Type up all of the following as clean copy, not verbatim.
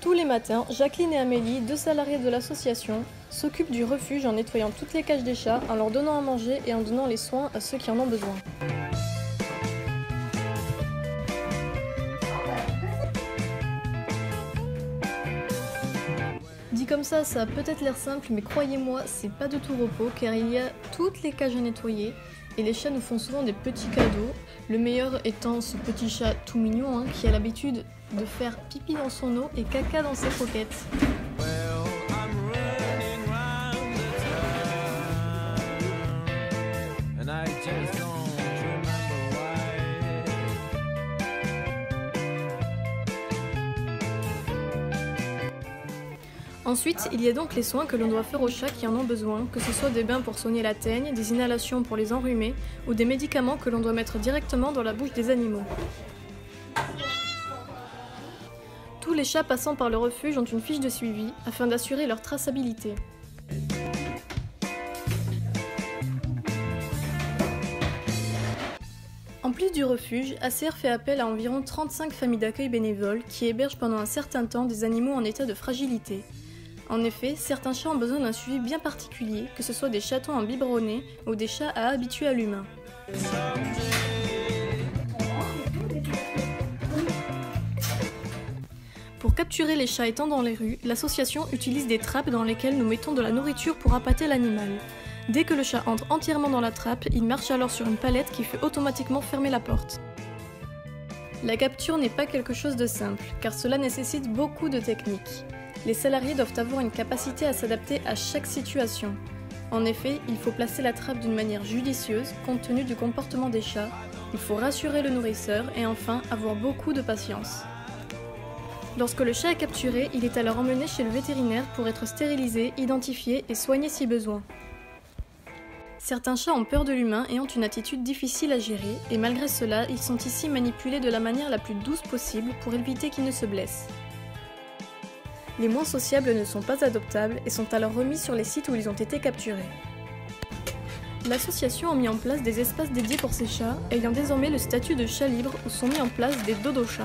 Tous les matins, Jacqueline et Amélie, 2 salariées de l'association, s'occupent du refuge en nettoyant toutes les cages des chats, en leur donnant à manger et en donnant les soins à ceux qui en ont besoin. Dit comme ça a peut-être l'air simple, mais croyez-moi, c'est pas de tout repos car il y a toutes les cages à nettoyer et les chats nous font souvent des petits cadeaux. Le meilleur étant ce petit chat tout mignon qui a l'habitude de faire pipi dans son eau et caca dans ses croquettes. Ensuite, il y a donc les soins que l'on doit faire aux chats qui en ont besoin, que ce soit des bains pour soigner la teigne, des inhalations pour les enrhumer, ou des médicaments que l'on doit mettre directement dans la bouche des animaux. Tous les chats passant par le refuge ont une fiche de suivi, afin d'assurer leur traçabilité. En plus du refuge, ACR fait appel à environ 35 familles d'accueil bénévoles qui hébergent pendant un certain temps des animaux en état de fragilité. En effet, certains chats ont besoin d'un suivi bien particulier, que ce soit des chatons en biberonné ou des chats à habituer à l'humain. Pour capturer les chats étant dans les rues, l'association utilise des trappes dans lesquelles nous mettons de la nourriture pour appâter l'animal. Dès que le chat entre entièrement dans la trappe, il marche alors sur une palette qui fait automatiquement fermer la porte. La capture n'est pas quelque chose de simple, car cela nécessite beaucoup de techniques. Les salariés doivent avoir une capacité à s'adapter à chaque situation. En effet, il faut placer la trappe d'une manière judicieuse, compte tenu du comportement des chats, il faut rassurer le nourrisseur et enfin avoir beaucoup de patience. Lorsque le chat est capturé, il est alors emmené chez le vétérinaire pour être stérilisé, identifié et soigné si besoin. Certains chats ont peur de l'humain et ont une attitude difficile à gérer, et malgré cela, ils sont ici manipulés de la manière la plus douce possible pour éviter qu'ils ne se blessent. Les moins sociables ne sont pas adoptables et sont alors remis sur les sites où ils ont été capturés. L'association a mis en place des espaces dédiés pour ces chats, ayant désormais le statut de chat libre où sont mis en place des dodo-chats.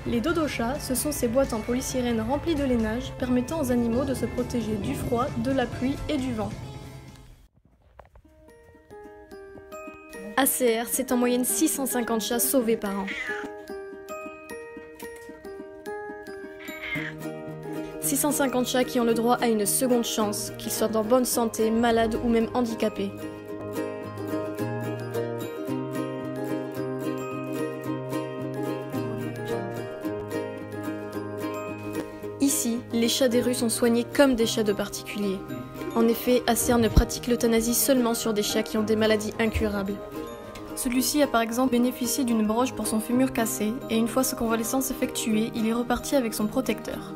Les dodo-chats, ce sont ces boîtes en polystyrène remplies de lainage permettant aux animaux de se protéger du froid, de la pluie et du vent. ACR, c'est en moyenne 650 chats sauvés par an. 650 chats qui ont le droit à une seconde chance, qu'ils soient en bonne santé, malades ou même handicapés. Ici, les chats des rues sont soignés comme des chats de particuliers. En effet, ACR ne pratique l'euthanasie seulement sur des chats qui ont des maladies incurables. Celui-ci a par exemple bénéficié d'une broche pour son fémur cassé, et une fois sa convalescence effectuée, il est reparti avec son protecteur.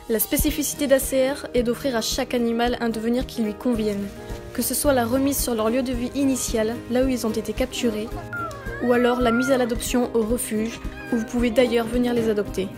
La spécificité d'ACR est d'offrir à chaque animal un devenir qui lui convienne, que ce soit la remise sur leur lieu de vie initial, là où ils ont été capturés, ou alors la mise à l'adoption au refuge, où vous pouvez d'ailleurs venir les adopter.